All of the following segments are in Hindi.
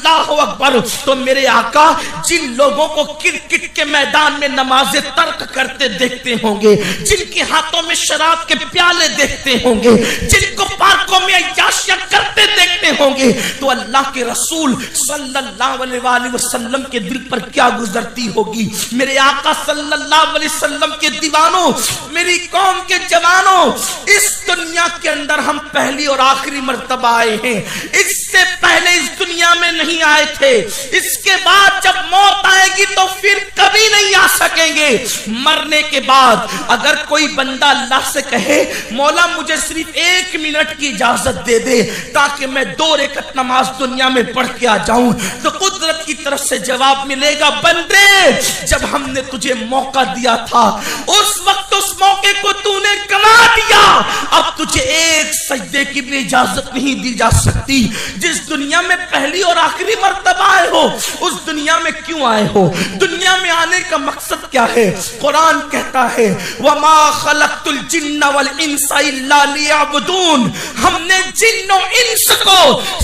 अल्लाह अकबर। तो मेरे आका जिन लोगों को क्रिकेट के मैदान में नमाजें तर्क करते देखते होंगे, जिनके हाथों में शराब के प्याले देखते होंगे, जिनको पार्कों में अय्याशियां करते देखते होंगे, तो अल्लाह के रसूल सल्लल्लाहु अलैहि वसल्लम के दिल पर क्या गुजरती होगी। मेरे आका सल्लल्लाहु अलैहि वसल्लम के दीवानों, मेरी कौम के जवानों, इस दुनिया के अंदर हम पहली और आखिरी मर्तबा आए हैं। इससे पहले इस दुनिया में नहीं आए थे। इसके बाद जब मौत आएगी तो फिर कभी नहीं आ सकेंगे। मरने के बाद अगर कोई बंदा अल्लाह से कहे मौला मुझे सिर्फ 1 मिनट की इजाजत दे दे ताकि मैं 2 रकात नमाज दुनिया में पढ़ के आ जाऊं, तो कुदरत की तरफ से जवाब मिलेगा, बंदे जब हमने तुझे मौका दिया था उस वक्त उस मौके को तूने गंवा दिया। अब तुझे एक सजदे की भी इजाजत नहीं दी जा सकती। जिस दुनिया में पहली और आखिरी मर्तबा आए हो उस दुनिया में क्यों आए हो? दुनिया में आने का मकसद क्या है? कुरान कहता है वमा खलक़तुल जिन्ना वल इंसा इल्ला लियअबुदून। हमने जिन्न और इंस को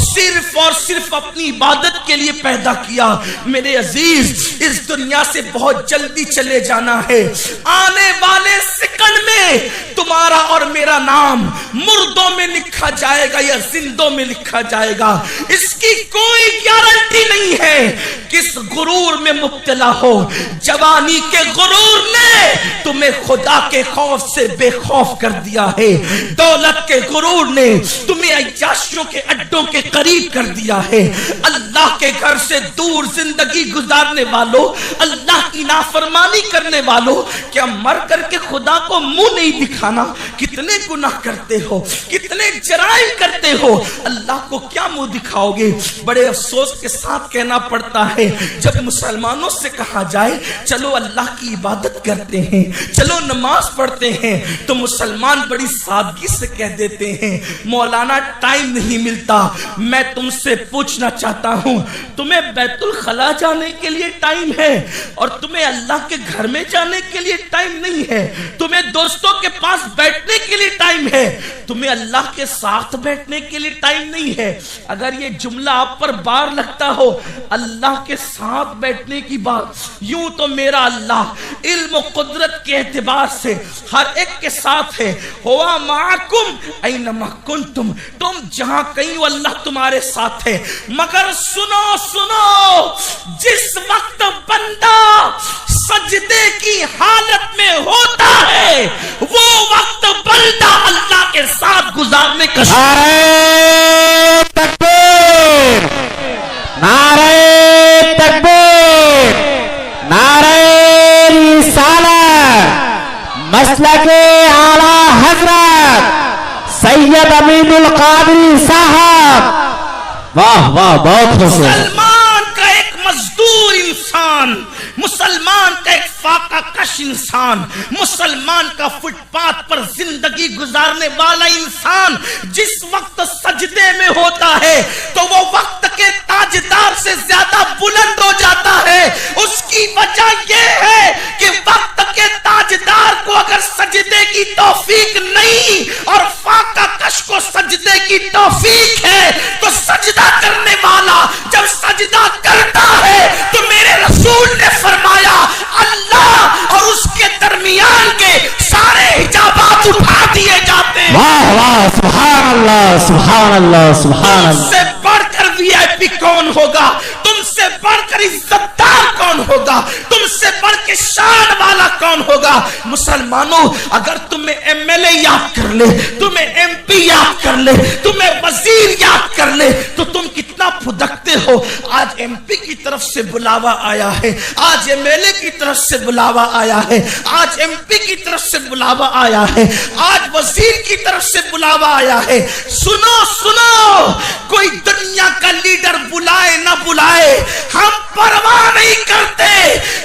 सिर्फ और सिर्फ अपनी इबादत के लिए पैदा किया। मेरे अजीज, इस दुनिया से बहुत जल्दी चले जाना है। आने वाले सेकंड में तुम्हारा और मेरा नाम मुर्दों में लिखा जाएगा या जिंदों में लिखा जाएगा। इसकी कोई गारंटी नहीं है। किस गुरूर में मुब्तला हो, जवानी के गुरूर ने तुम्हें खुदा के खौफ से बेखौफ कर दिया है। दौलत के गुरूर ने तुम्हें अय्याशियों के अड्डों के करीब कर दिया है। अल्लाह के घर से दूर जिंदगी गुजारने वालों, अल्लाह की नाफरमानी करने वालों, क्या मर करके खुदा को मुंह नहीं दिखाना? कितने गुनाह करते हो, कितने जराइम करते हो, अल्लाह को क्या मुंह दिखाओगे? बड़े अफसोस के साथ कहना पड़ता है जब मुसलमानों से कहा जाए चलो अल्लाह की इबादत करते हैं, चलो नमाज पढ़ते हैं, तो मुसलमान बड़ी सादगी से कह देते हैं मौलाना टाइम नहीं मिलता। मैं तुमसे पूछना चाहता हूं, तुम्हें बैतुल खला जाने के लिए टाइम है और तुम्हें अल्लाह के घर में जाने के लिए टाइम नहीं है? तुम्हें दोस्तों के पास बैठने के लिए टाइम है, तुम्हें अल्लाह के साथ बैठने के लिए टाइम नहीं है? अगर ये जुमला आप पर बार लगता हो अल्लाह के साथ बैठने की बात, यूं तो मेरा अल्लाह इल्म कुदरत के एतबार से हर एक के साथ है। हुआ माकुम ऐनमा कुंतुम, तुम जहां कहीं हो अल्लाह तुम्हारे साथ है। मगर सुनो सुनो, जिस वक्त बंदा सजदे की हालत में होता है वो वक्त बंदा अल्लाह के साथ गुजारने का नारे तकबीर, नारे तकबीर, नारे रिसालत, मसलके आला हजरत सैयद अमीनुल कादरी साहब। वाह वाह, बहुत खुश। मुसलमान का एक मजदूर इंसान, मुसलमान का एक फाका कश इंसान, मुसलमान का फुटपाथ पर जिंदगी गुजारने वाला इंसान जिस वक्त सजदे में होता है तो वो वक्त के ताजदार से ज्यादा बुलंद हो जाता है। उसकी वजह यह है कि वक्त के ताजदार को अगर सजदे की तौफीक नहीं और फाका कश को सजदे की तौफीक है तो सजदा करने वाला जब सजदा करता है तो मेरे रसूल ने फरमाया अल्लाह और उसके दरमियान के सारे हिजाबात उठा दिए जाते हैं। वाह वाह, सुभान अल्लाह, सुभान अल्लाह, सुभान अल्लाह। तुमसे बढ़कर वीआईपी कौन होगा? तुमसे बढ़कर इज्जतदार कौन होगा? तुमसे बढ़ के शान वाला कौन होगा? मुसलमानों, अगर तुम्हें एमएलए याद कर ले, तुम्हें एमपी याद कर ले, तुम्हें वजीर याद कर ले तो तुम कितना फुदकते हो। आज एमपी की तरफ से बुलावा आया है, आज एमएलए की तरफ से बुलावा आया है, आज एमपी की तरफ से बुलावा आया है, आज वजीर की तरफ से बुलावा आया है। सुनो सुनो, कोई दुनिया का लीडर बुलाए ना बुलाए हम परवाह नहीं करते।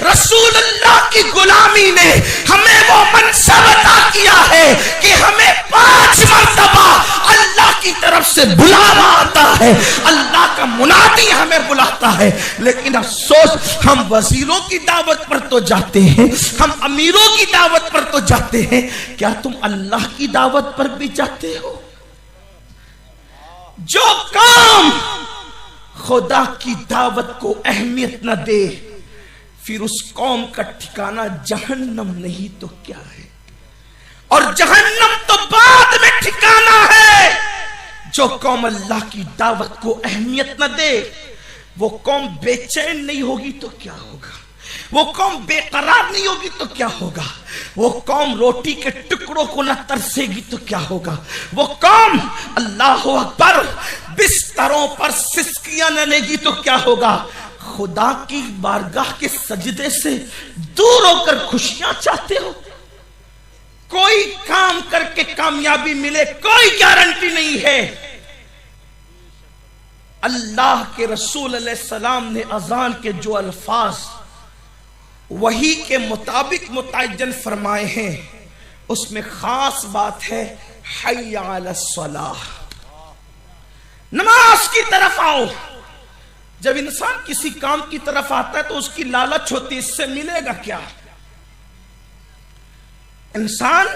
रसूलुल्लाह की गुलामी ने हमें वो मनसब अता किया है कि हमें 5 मर्तबा अल्लाह की तरफ से बुलावा आता है, अल्लाह का मुनादी हमें बुलाता है। लेकिन अफसोस, हम वजीरों की दावत पर तो जाते हैं, हम अमीरों की दावत पर तो जाते हैं, क्या तुम अल्लाह की दावत पर भी जाते हो? जो काम खुदा की दावत को अहमियत न दे, फिर उस कौम का ठिकाना जहन्नम नहीं तो क्या है। और जहन्नम तो बाद में ठिकाना है। जो कौम अल्लाह की दावत को अहमियत न दे, वो कौम बेचैन नहीं होगी तो क्या होगा, वो कौम बेकरार नहीं होगी तो क्या होगा, वो कौम रोटी के टुकड़ों को न तरसेगी तो क्या होगा, वो कौम अल्लाह अकबर बिस्तरों पर सिसकियां न लेगी तो क्या होगा। खुदा की बारगाह के सजदे से दूर होकर खुशियां चाहते हो। कोई काम करके कामयाबी मिले कोई गारंटी नहीं है। अल्लाह के रसूल अलैहिस्सलाम ने अजान के जो अल्फाज वही के मुताबिक मुतय्यन फरमाए हैं, उसमें खास बात है हय्या अलस सलाह, नमाज की तरफ आओ। जब इंसान किसी काम की तरफ आता है तो उसकी लालच होती है, इससे मिलेगा क्या। इंसान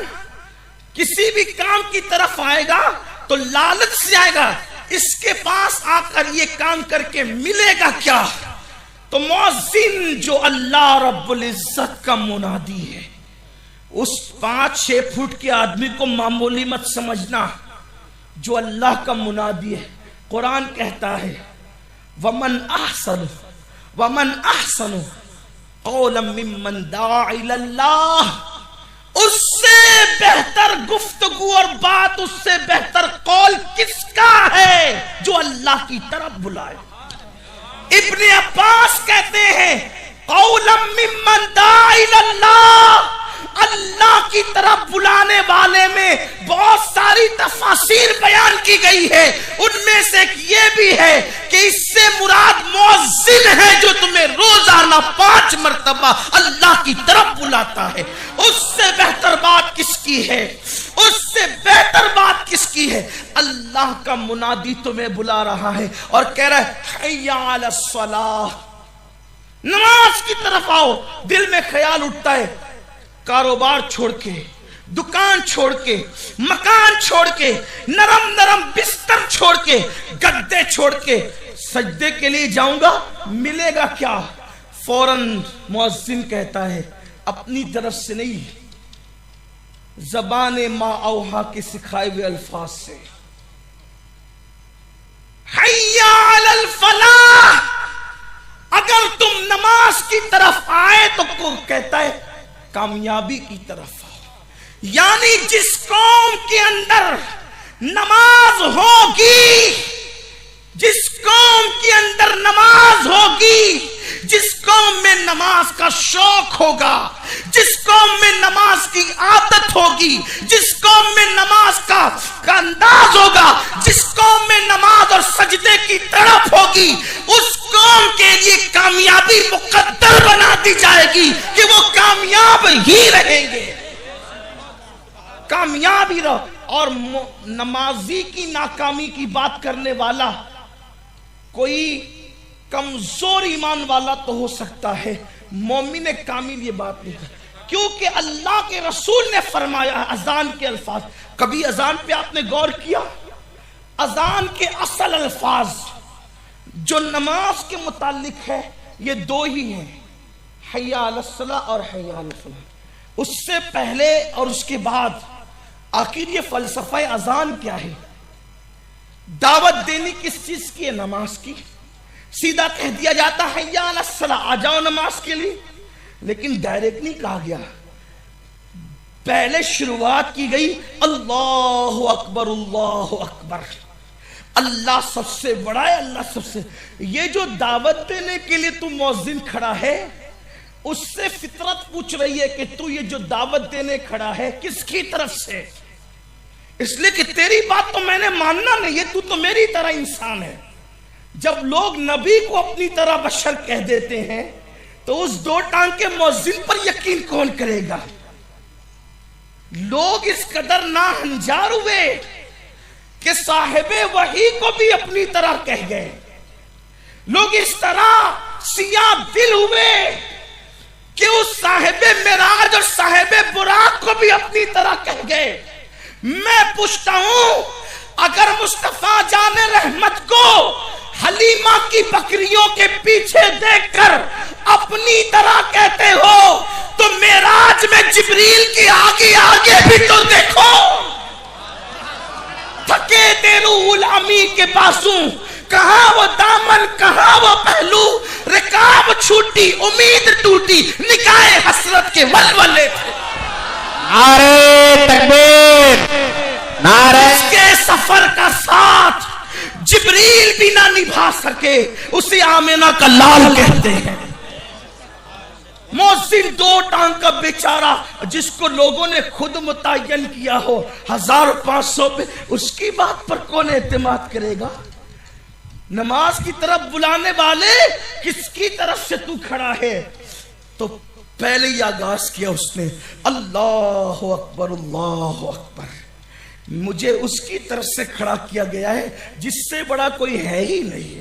किसी भी काम की तरफ आएगा तो लालच से आएगा, इसके पास आकर ये काम करके मिलेगा क्या। तो मुअज्जिन जो अल्लाह रब्बुल इज्जत का मुनादी है, उस 5-6 फुट के आदमी को मामूली मत समझना। जो अल्लाह का मुनादी है, कुरान कहता है वमन अहसनु कौलन मिम्मन दाअ इलल्लाह, उससे बेहतर गुफ्तगू और बात, उससे बेहतर कौल किसका है जो अल्लाह की तरफ बुलाए। इब्ने अब्बास कहते हैं कौलम मिम्मन दाअ इलल्लाह, अल्लाह की तरफ बुलाने वाले में बहुत सारी तफासीर बयान की गई है। उनमें से एक ये भी है कि इससे मुराद मुअज्जिन है जो तुम्हें रोजाना 5 मरतबा अल्लाह की तरफ बुलाता है। उससे बेहतर बात किसकी है, उससे बेहतर बात किसकी है। अल्लाह का मुनादी तुम्हें बुला रहा है और कह रहा है हय्या अलस सलाह, नमाज की तरफ आओ। दिल में ख्याल उठता है कारोबार छोड़ के, दुकान छोड़ के, मकान छोड़ के, नरम नरम बिस्तर छोड़ के, गद्दे छोड़ के सजदे के लिए जाऊंगा, मिलेगा क्या। फौरन मुअज्जिन कहता है अपनी तरफ से नहीं, ज़बान मा औहा के सिखाए हुए अल्फाज से, हय्या अलल फलाह। अगर तुम नमाज की तरफ आए तो कहता है कामयाबी की तरफ आओ। यानी जिस कौम के अंदर नमाज होगी, जिस कौम के अंदर नमाज होगी, जिस कौम में नमाज का शौक होगा, जिस कौम में नमाज की आदत होगी, जिस कौम में नमाज का अंदाज होगा, जिस कौम में नमाज और सजदे की तड़प होगी, उस कौम के लिए कामयाबी मुकद्दर बना दी जाएगी कि वो कामयाब ही रहेंगे, कामयाब ही रहो। और नमाजी की नाकामी की बात करने वाला कोई कमजोर ईमान वाला तो हो सकता है, मोमिन कामिल ये बात नहीं कर, क्योंकि अल्लाह के रसूल ने फरमाया अजान के अल्फाज। कभी अजान पे आपने गौर किया? अजान के असल अल्फाज जो नमाज के मुतालिक है ये 2 ही हैं, हय्या अलस सलाह और हय्या अलल फलाह। उससे पहले और उसके बाद आखिर ये फलसफा अजान क्या है? दावत देनी किस चीज की है? नमाज की। सीधा कह दिया जाता है हय्या अलस सलाह, आ जाओ नमाज के लिए, लेकिन डायरेक्ट नहीं कहा गया। पहले शुरुआत की गई अल्लाहु अकबर, अल्लाहु अकबर, अल्लाह सबसे बड़ा है, अल्लाह सबसे। ये जो दावत देने के लिए तू मुअज्जिन खड़ा है, उससे फितरत पूछ रही है कि तू ये जो दावत देने खड़ा है किसकी तरफ से? इसलिए कि तेरी बात तो मैंने मानना नहीं है, तू तो मेरी तरह इंसान है। जब लोग नबी को अपनी तरह बशर कह देते हैं तो उस 2 टांग के मुअज्जिन पर यकीन कौन करेगा? लोग इस कदर नाहंजार हुए कि साहिबे वही को भी अपनी तरह कह गए। लोग इस तरह सिया दिल हुए कि उस साहिबे मिराज और साहिबे बुराक को भी अपनी तरह कह गए। मैं पूछता हूं, अगर मुस्तफा जाने रहमत को हलीमा की बकरियों के पीछे देखकर अपनी तरह कहते हो तो मेराज में जिब्रील के आगे आगे भी तो देखो। थके तेरूल अमी के बासू, कहां वो दामन कहां वो पहलू, रिकाब छूटी उम्मीद टूटी, निकाय हसरत के वलवले थे। नारे तकबीर, नारे। इसके सफर का साथ जिब्रील भी ना निभा सके, उसे आमिना का लाल कहते हैं। मोहसिन 2 टांग का बेचारा जिसको लोगों ने खुद मुतय्यन किया हो 1500 पे, उसकी बात पर कौन एतमाद करेगा? नमाज की तरफ बुलाने वाले किसकी तरफ से तू खड़ा है? तो पहले ही आगाज किया उसने, अल्लाह अकबर अल्लाह अकबर। मुझे उसकी तरफ से खड़ा किया गया है जिससे बड़ा कोई है ही नहीं,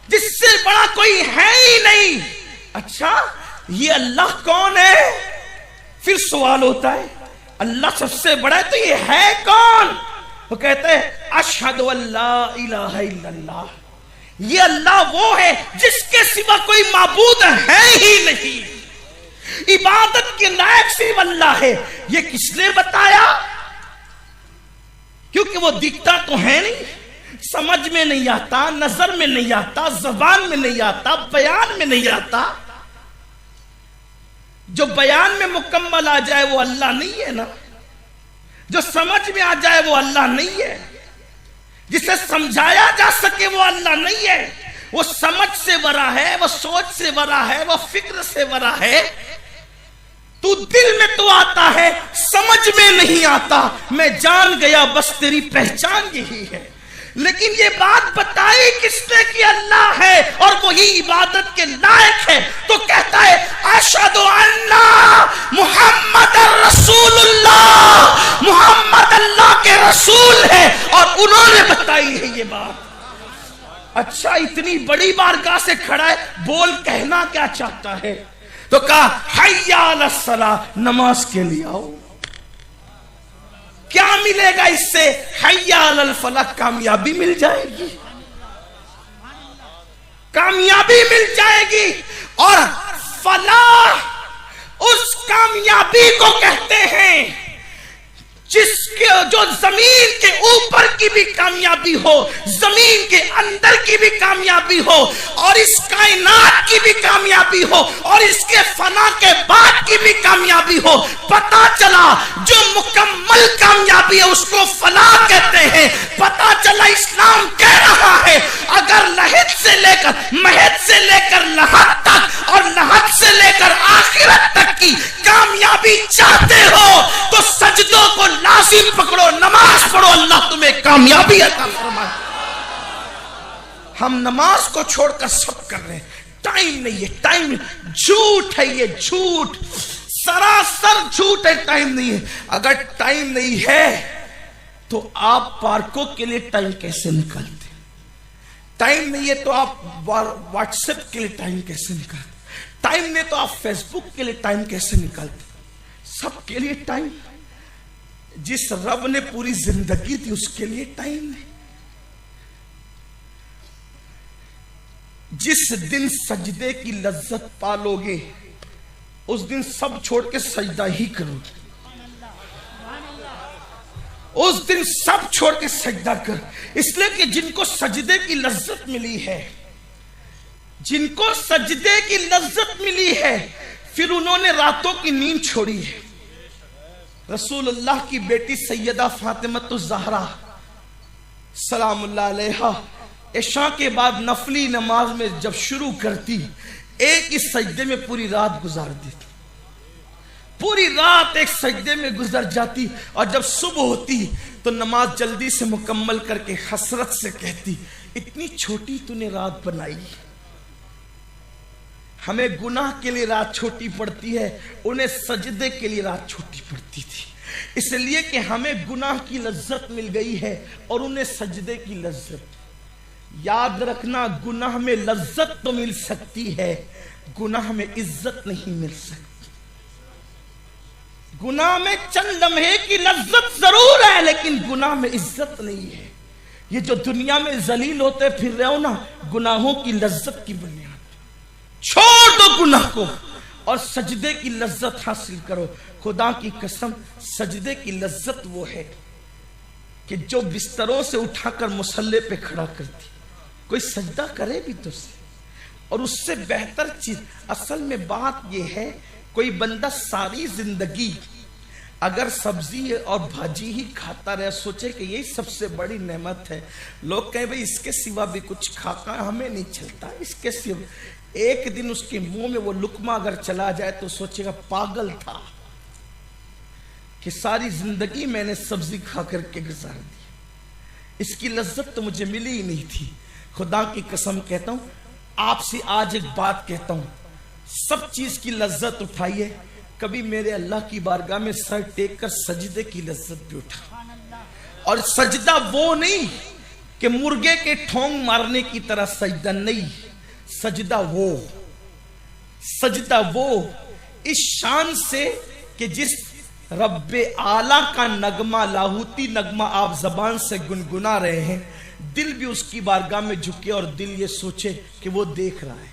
जिससे बड़ा कोई है ही नहीं। अच्छा, ये अल्लाह कौन है? फिर सवाल होता है, अल्लाह सबसे बड़ा है तो ये है कौन? वो कहते हैं अशहदु अल्ला इलाहा इल्लल्लाह। ये अल्लाह वो है जिसके सिवा कोई माबूद है ही नहीं, इबादत के लायक सिर्फ अल्लाह है। ये किसने बताया? क्योंकि वो दिखता तो है नहीं, समझ में नहीं आता, नजर में नहीं आता, जबान में नहीं आता, बयान में नहीं आता। जो बयान में मुकम्मल आ जाए वो अल्लाह नहीं है ना, जो समझ में आ जाए वो अल्लाह नहीं है, जिसे समझाया जा सके वो अल्लाह नहीं है। वो समझ से बड़ा है, वो सोच से बड़ा है, वो फिक्र से बड़ा है। तू दिल में तो आता है, समझ में नहीं आता। मैं जान गया बस तेरी पहचान यही है। लेकिन ये बात बताई किसने कि अल्लाह है और वही इबादत के लायक है। तो कहता है अशहदु अन्ना मुहम्मद रसूलुल्लाह, मुहम्मद अल्लाह के रसूल है और उन्होंने बताई है ये बात। अच्छा, इतनी बड़ी बारगाह से खड़ा है, बोल कहना क्या चाहता है? तो कहा हय्या अलस सलाह, नमाज के लिए आओ। क्या मिलेगा इससे? हय्या अलल फलाह, कामयाबी मिल जाएगी, कामयाबी मिल जाएगी। और फलाह उस कामयाबी को कहते हैं जिसके जो जमीन के ऊपर की भी कामयाबी हो, जमीन के अंदर की भी कामयाबी हो, और इस कायनात की भी कामयाबी हो, और इसके फना के बाद की भी कामयाबी हो। पता चला जो मुकम्मल कामयाबी है उसको फलाह कहते हैं। पता चला इस्लाम कह रहा है अगर लहद से लेकर महद से लेकर लहद तक और लहद से लेकर आखिरत तक की कामयाबी चाहते हो तो सजदों को लाजिम पकड़ो, नमाज पढ़ो, अल्लाह तुम्हें कामयाबी अता फरमाए। हम नमाज को छोड़कर सब कर रहे हैं। टाइम नहीं है, टाइम झूठ है, ये झूठ सरासर झूठ है। टाइम नहीं है। अगर टाइम नहीं है तो आप पार्कों के लिए टाइम कैसे निकालते? टाइम नहीं है तो आप व्हाट्सएप के लिए टाइम कैसे निकालते? टाइम नहीं तो आप फेसबुक के लिए टाइम कैसे निकालते? सबके लिए टाइम। जिस रब ने पूरी जिंदगी दी उसके लिए टाइम नहीं। जिस दिन सजदे की लज्जत पालोगे उस दिन सब छोड़ के सजदा ही करोगे। उस दिन सब छोड़ के सजदा कर। इसलिए कि जिनको सजदे की लज्जत मिली है, जिनको सजदे की लज्जत मिली है, फिर उन्होंने रातों की नींद छोड़ी है। रसूलुल्लाह की बेटी सैयदा फातिमा ज़हरा सलामुल्लाह अलैहा इशा के बाद नफली नमाज में जब शुरू करती, एक ही सजदे में पूरी रात गुजार देती। पूरी रात एक सजदे में गुजर जाती और जब सुबह होती तो नमाज जल्दी से मुकम्मल करके हसरत से कहती, इतनी छोटी तूने रात बनाई। हमें गुनाह के लिए रात छोटी पड़ती है, उन्हें सजदे के लिए रात छोटी पड़ती थी। इसलिए कि हमें गुनाह की लज्जत मिल गई है और उन्हें सजदे की लज्जत। याद रखना, गुनाह में लज्जत तो मिल सकती है, गुनाह में इज्जत नहीं मिल सकती। गुनाह में चंद लम्हे की लज्जत जरूर है लेकिन गुनाह में इज्जत नहीं है। ये जो दुनिया में जलील होते फिर रहे हो ना, गुनाहों की लज्जत की बुनियाद, छोड़ दो गुनाह को और सजदे की लज्जत हासिल करो। खुदा की कसम, सजदे की लज्जत वो है कि जो बिस्तरों से उठाकर मुसल्ले पे खड़ा करती, कोई सजदा करे भी तो से, और उससे बेहतर चीज असल में बात यह है, कोई बंदा सारी जिंदगी अगर सब्जी और भाजी ही खाता रहे, सोचे कि यही सबसे बड़ी नेमत है। लोग कहें भाई इसके सिवा भी कुछ खाका हमें नहीं चलता, इसके सिवा, एक दिन उसके मुंह में वो लुकमा अगर चला जाए तो सोचेगा पागल था कि सारी जिंदगी मैंने सब्जी खा करके गुजार दी, इसकी लज्जत तो मुझे मिली ही नहीं थी। खुदा की कसम कहता हूं, आपसे आज एक बात कहता हूं, सब चीज की लज्जत उठाइए, कभी मेरे अल्लाह की बारगाह में सर टेक कर सजदे की लज्जत भी उठा। और सजदा वो नहीं कि मुर्गे के ठोंग मारने की तरह सजदा नहीं, सजदा वो इस शान से कि जिस रब्बे आला का नगमा, लाहूती नगमा आप जबान से गुनगुना रहे हैं, दिल भी उसकी बारगाह में झुके और दिल ये सोचे कि वो देख रहा है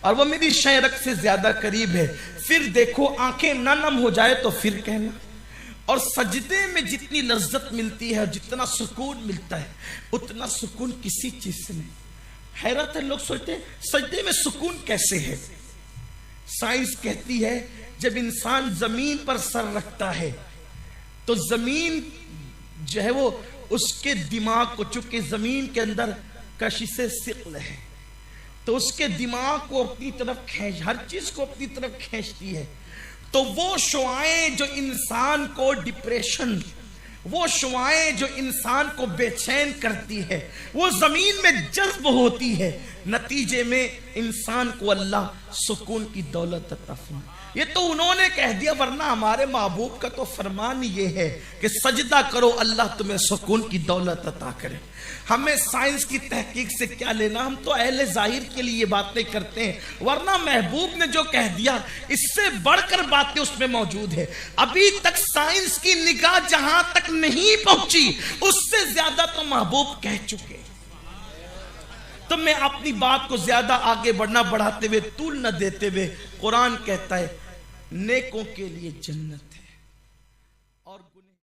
और वो मेरी शहरक से ज्यादा करीब है। फिर देखो आंखें ना नम हो जाए तो फिर कहना। और सजदे में जितनी लज्जत मिलती है, जितना सुकून मिलता है, उतना सुकून किसी चीज से नहीं। हैरत है, लोग सोचते हैं सजदे में सुकून कैसे है। साइंस कहती है जब इंसान जमीन पर सर रखता है तो जमीन जो है वो उसके दिमाग को, चूंकि जमीन के अंदर कशिशे सिक्ल है, तो उसके दिमाग को अपनी तरफ खींच, हर चीज को अपनी तरफ खींचती है। तो वो शुआएं जो इंसान को डिप्रेशन, वो शुआएं जो इंसान को बेचैन करती है, वो जमीन में जज्ब होती है। नतीजे में इंसान को अल्लाह सुकून की दौलत अता फरमाए। ये तो उन्होंने कह दिया, वरना हमारे महबूब का तो फरमान ये है कि सजदा करो, अल्लाह तुम्हें सुकून की दौलत अता करे। हमें साइंस की तहकीक से क्या लेना, हम तो अहले जाहिर के लिए बातें करते हैं, वरना महबूब ने जो कह दिया इससे बढ़कर बातें उसमें मौजूद है। अभी तक साइंस की निगाह जहां तक नहीं पहुंची, उससे ज्यादा तो महबूब कह चुके। तो मैं अपनी बात को ज्यादा आगे बढ़ाते हुए, तूल न देते हुए, कुरान कहता है नेकों के लिए जन्नत है।